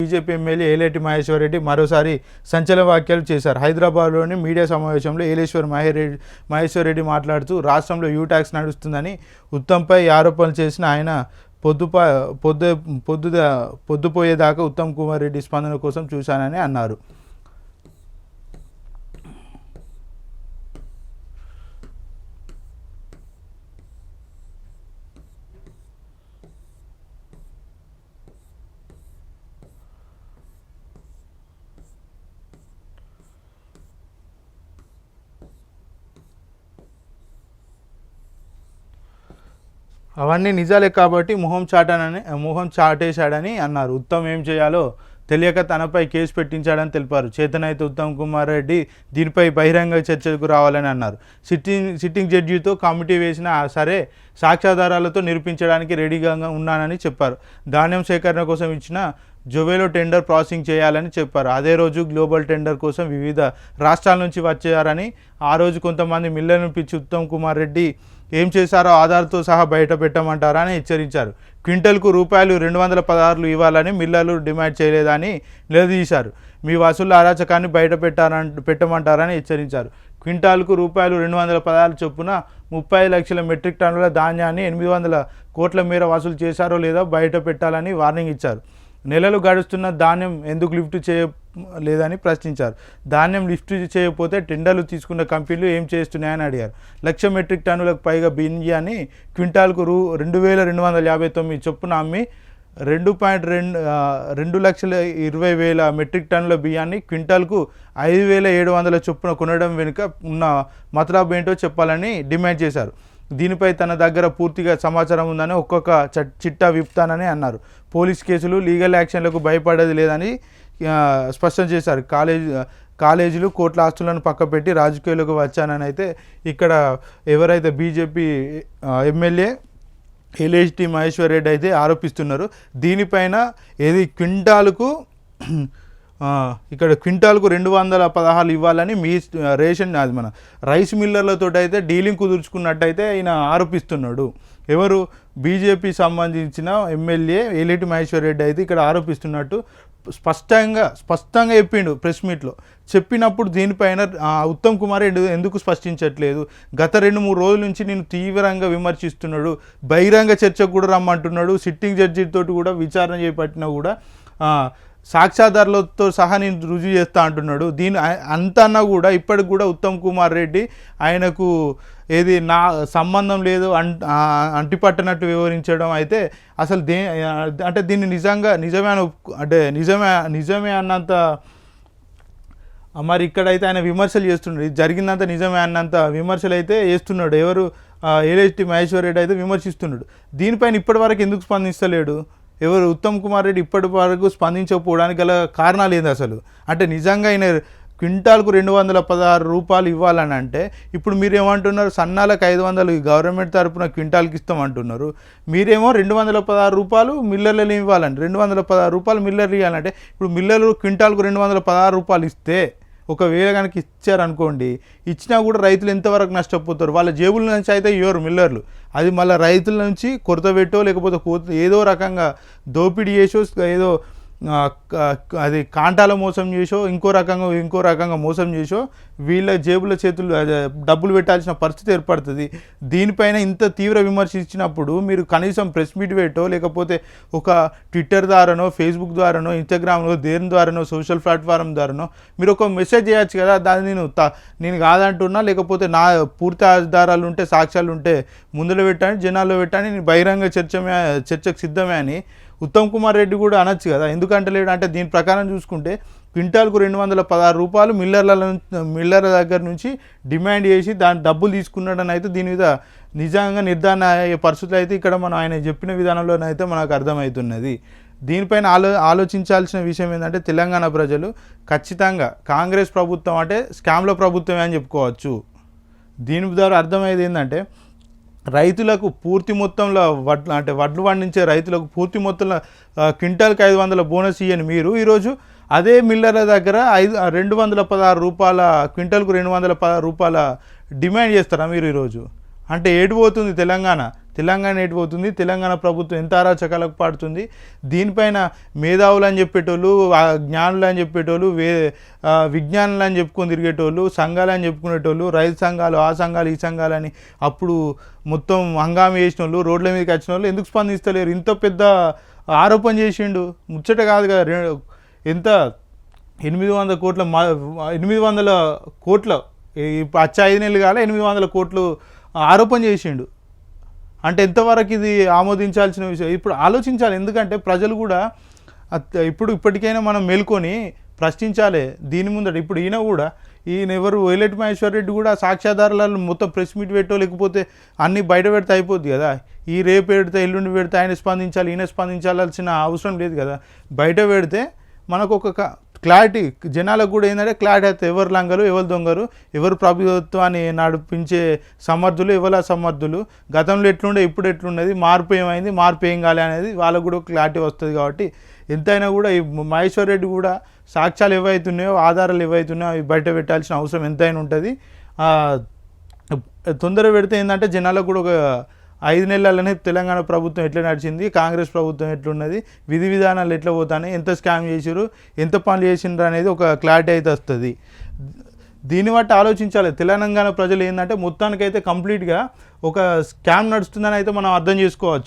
BJP MLA Eleti Maheshwar Reddy మరోసారి సంచలన వ్యాఖ్యలు చేశారు. హైదరాబాద్లోని మీడియా సమావేశంలో మహేశ్వర్ రెడ్డి మాట్లాడుతూ రాష్ట్రంలో యూ ట్యాక్స్ నడుస్తుందని ఉత్తమ్పై ఆరోపణలు చేసిన ఆయన పొద్దుపోయేదాకా ఉత్తమ్ కుమార్ రెడ్డి స్పందన కోసం చూశానని అన్నారు. అవన్నీ నిజాలే కాబట్టి మొహం చాటేశాడని అన్నారు. ఉత్తమ్ ఏం చేయాలో తెలియక తనపై కేసు పెట్టించాడని తెలిపారు. చేతనైతే ఉత్తమ్ కుమార్ రెడ్డి దీనిపై బహిరంగ చర్చకు రావాలని అన్నారు. సిట్టింగ్ జడ్జితో కమిటీ వేసినా సరే సాక్ష్యాధారాలతో నిరూపించడానికి రెడీగా ఉన్నానని చెప్పారు. ధాన్యం సేకరణ కోసం ఇచ్చిన జొవేలో టెండర్ ప్రాసెసింగ్ చేయాలని చెప్పారు. అదే రోజు గ్లోబల్ టెండర్ కోసం వివిధ రాష్ట్రాల నుంచి వచ్చారని, ఆ రోజు కొంతమంది మిల్లర్లను పిలిచి ఉత్తమ్ కుమార్ రెడ్డి ఏం చేశారో ఆధార్తో సహా బయట పెట్టమంటారా అని హెచ్చరించారు. క్వింటల్కు ₹216 ఇవ్వాలని మిల్లర్లు డిమాండ్ చేయలేదని నిలదీశారు. మీ వసూళ్ల అరాచకాన్ని బయట పెట్టమంటారని హెచ్చరించారు. క్వింటాల్కు ₹216 చొప్పున 30 లక్షల మెట్రిక్ టన్నుల ధాన్యాన్ని 800 కోట్ల మేర వసూలు చేశారో లేదో బయట పెట్టాలని వార్నింగ్ ఇచ్చారు. నెలలు గడుస్తున్న ధాన్యం ఎందుకు లిఫ్ట్ చేయలేదని ప్రశ్నించారు. ధాన్యం లిఫ్ట్ చేయకపోతే టెండర్లు తీసుకున్న కంపెనీలు ఏం చేస్తున్నాయని అడిగారు. 1,00,000 మెట్రిక్ టన్నులకు పైగా బియ్యాన్ని క్వింటాల్కు ₹2,259 చొప్పున అమ్మి 2,20,000 మెట్రిక్ టన్నుల బియ్యాన్ని క్వింటాల్కు 5,700 చొప్పున కొనడం వెనుక ఉన్న మతలబ్ ఏంటో చెప్పాలని డిమాండ్ చేశారు. దీనిపై తన దగ్గర పూర్తిగా సమాచారం ఉందని ఒక్కొక్క చిట్టా విప్తానని అన్నారు. పోలీస్ కేసులు, లీగల్ యాక్షన్లకు భయపడేది లేదని స్పష్టం చేశారు. కాలేజీలు, కోట్ల ఆస్తులను పక్కపెట్టి రాజకీయాలకు వచ్చానని అయితే ఇక్కడ ఎవరైతే బీజేపీ ఎమ్మెల్యే ఏలేటి మహేశ్వర్ రెడ్డి అయితే ఆరోపిస్తున్నారు. దీనిపైన ఏది క్వింటాల్కు 216 ఇవ్వాలని మీ రేషన్ అది మన రైస్ మిల్లర్లతో అయితే డీలింగ్ కుదుర్చుకున్నట్టయితే ఆయన ఆరోపిస్తున్నాడు. ఎవరు బీజేపీ సంబంధించిన ఎమ్మెల్యే ఏలేటి మహేశ్వర్ రెడ్డి అయితే ఇక్కడ ఆరోపిస్తున్నట్టు స్పష్టంగా చెప్పిండు ప్రెస్ మీట్లో. చెప్పినప్పుడు దీనిపైన ఉత్తమ్ కుమార్ రెడ్డి ఎందుకు స్పష్టించట్లేదు? గత 2-3 రోజుల నుంచి నేను తీవ్రంగా విమర్శిస్తున్నాడు. బహిరంగ చర్చకు కూడా రమ్మంటున్నాడు. సిట్టింగ్ జడ్జితో కూడా విచారణ చేపట్టినా కూడా సాక్ష్యాధారాలతో సహా నేను రుజువు చేస్తా అంటున్నాడు. అంతన్నా కూడా ఇప్పటికి కూడా ఉత్తమ్ కుమార్ రెడ్డి ఆయనకు ఏది నా సంబంధం లేదు అంటిపట్టనట్టు వివరించడం అయితే అసలు అంటే దీన్ని నిజమే అన్నంత మరి ఇక్కడైతే ఆయన విమర్శలు చేస్తున్నాడు. ఇది జరిగిందంత నిజమే అన్నంత విమర్శలు అయితే చేస్తున్నాడు. ఎవరు ఏలేటి మహేశ్వర్ రెడ్డి అయితే విమర్శిస్తున్నాడు. దీనిపైన ఇప్పటి వరకు ఎందుకు స్పందిస్తలేడు? ఎవరు ఉత్తమ్ కుమార్ రెడ్డి ఇప్పటి వరకు స్పందించకపోవడానికి గల కారణాలు ఏంది అసలు? అంటే నిజంగా ఆయన క్వింటాల్కు ₹216 ఇవ్వాలని అంటే ఇప్పుడు మీరేమంటున్నారు? సన్నాలకు 500 గవర్నమెంట్ తరపున క్వింటాల్కి ఇస్తామంటున్నారు. మీరేమో ₹216 మిల్లర్లు ఇవ్వాలంటే ₹216 మిల్లర్లు ఇవ్వాలంటే ఇప్పుడు మిల్లర్లు క్వింటాల్కు ₹216 ఇస్తే ఒకవేళ కనుక ఇచ్చారనుకోండి, ఇచ్చినా కూడా రైతులు ఎంతవరకు నష్టపోతారు? వాళ్ళ జేబుల నుంచి అయితే ఇవ్వరు మిల్లర్లు. అది మళ్ళీ రైతుల నుంచి కొరత పెట్టో లేకపోతే ఏదో రకంగా దోపిడీ చేసో ఏదో అది కాంటాల మోసం చేసో ఇంకో రకంగా మోసం చేసో వీళ్ళ జేబుల చేతులు డబ్బులు పెట్టాల్సిన పరిస్థితి ఏర్పడుతుంది. దీనిపైన ఇంత తీవ్ర విమర్శించినప్పుడు మీరు కనీసం ప్రెస్ మీట్ పెట్టో లేకపోతే ఒక ట్విట్టర్ ద్వారానో, ఫేస్బుక్ ద్వారానో, ఇన్స్టాగ్రామ్లో దేని ద్వారానో, సోషల్ ప్లాట్ఫామ్ ద్వారానో మీరు ఒక మెసేజ్ చేయొచ్చు కదా. దాన్ని నేను కాదంటున్నా, లేకపోతే నా పూర్తి ఆధారాలు ఉంటే, సాక్ష్యాలు ఉంటే ముందులో పెట్టాను, జనాల్లో పెట్టాను, నేను బహిరంగ చర్చకు సిద్ధమే అని ఉత్తమ్ కుమార్ రెడ్డి కూడా అనొచ్చు కదా. ఎందుకంటే లేడు అంటే దీని ప్రకారం చూసుకుంటే క్వింటాల్కు ₹216 మిల్లర్ల దగ్గర నుంచి డిమాండ్ చేసి దాని డబ్బులు తీసుకున్నాడని అయితే దీని మీద నిజంగా నిర్ధారణ అయ్యే పరిస్థితులు అయితే ఇక్కడ మనం ఆయన చెప్పిన విధానంలోనైతే మనకు అర్థమవుతున్నది. దీనిపైన ఆలోచించాల్సిన విషయం ఏంటంటే తెలంగాణ ప్రజలు ఖచ్చితంగా కాంగ్రెస్ ప్రభుత్వం అంటే స్కామ్ల ప్రభుత్వమే అని చెప్పుకోవచ్చు. దీని ద్వారా అర్థమయ్యేది ఏంటంటే రైతులకు పూర్తి మొత్తంలో వడ్లు పండించే రైతులకు పూర్తి మొత్తంలో క్వింటాల్కి 500 బోనస్ ఇయ్యని మీరు ఈరోజు అదే మిల్లర్ల దగ్గర ₹216 క్వింటాల్కు ₹216 డిమాండ్ చేస్తారా మీరు ఈరోజు? అంటే ఏడు పోతుంది తెలంగాణ? తెలంగాణ ఎటుపోతుంది, తెలంగాణ ప్రభుత్వం ఎంత అరాచకాలకు పాడుతుంది. దీనిపైన మేధావులు అని చెప్పేటోళ్ళు, జ్ఞానులు అని చెప్పేటోళ్ళు, విజ్ఞానులు అని చెప్పుకొని తిరిగేటోళ్ళు, సంఘాలు అని చెప్పుకునేటోళ్ళు, రైతు సంఘాలు, ఆ సంఘాలు, ఈ సంఘాలు అని అప్పుడు మొత్తం హంగామా చేసిన వాళ్ళు, రోడ్ల మీదకి వచ్చిన వాళ్ళు ఎందుకు స్పందిస్తలేరు? ఇంత పెద్ద ఆరోపణ చేసిండు, ముచ్చట కాదు కదా. ఎంత 800 కోట్ల 800 కోట్ల అచ్చ 5 నెలలు కాలే 800 కోట్లు ఆరోపణ చేసిండు. అంటే ఎంతవరకు ఇది ఆమోదించాల్సిన విషయం? ఇప్పుడు ఆలోచించాలి. ఎందుకంటే ప్రజలు కూడా ఇప్పటికైనా మనం మేల్కొని ప్రశ్నించాలి దీని ముందట. ఇప్పుడు ఈయన ఎవరు వైలెట్ మహేశ్వర్ రెడ్డి కూడా సాక్ష్యాధారాలను మొత్తం ప్రెస్ మీట్ పెట్టో, లేకపోతే అన్నీ బయట పెడితే అయిపోద్ది కదా. ఈ రేపు పెడితే ఎల్లుండి పెడితే ఆయన స్పందించాలి, ఈయన స్పందించాల్సిన అవసరం లేదు కదా. బయట పెడితే మనకు ఒక క్లారిటీ, జనాలకు కూడా ఏంటంటే క్లారిటీ అయితే ఎవరు లంగరు, ఎవరు దొంగరు, ఎవరు ప్రభుత్వాన్ని నడిపించే సమర్థులు, ఎవరు అసమర్థులు, గతంలో ఎట్లుండే ఇప్పుడు ఎట్లున్నది, మార్పు ఏమైంది, మార్పు ఏం కాలే అనేది వాళ్ళకు కూడా క్లారిటీ వస్తుంది. కాబట్టి ఎంతైనా కూడా ఈ మహేశ్వర్ రెడ్డి కూడా సాక్ష్యాలు ఏవైతున్నాయో, ఆధారాలు ఏవైతున్నాయో అవి బయట పెట్టాల్సిన అవసరం ఎంతైనా ఉంటుంది. తొందర పెడితే ఏంటంటే జనాలకు కూడా ఒక 5 నెలలనే తెలంగాణ ప్రభుత్వం ఎట్లా నడిచింది, కాంగ్రెస్ ప్రభుత్వం ఎట్లున్నది, విధి విధానాలు ఎట్లా పోతాయి, ఎంత స్కామ్ చేసిరు, ఎంత పనులు చేసిండ్రు అనేది ఒక క్లారిటీ అయితే వస్తుంది. దీన్ని బట్టి ఆలోచించాలి. తెలంగాణ ప్రజలు ఏంటంటే మొత్తానికైతే కంప్లీట్గా ఒక స్కామ్ నడుస్తుందని అయితే మనం అర్థం చేసుకోవచ్చు.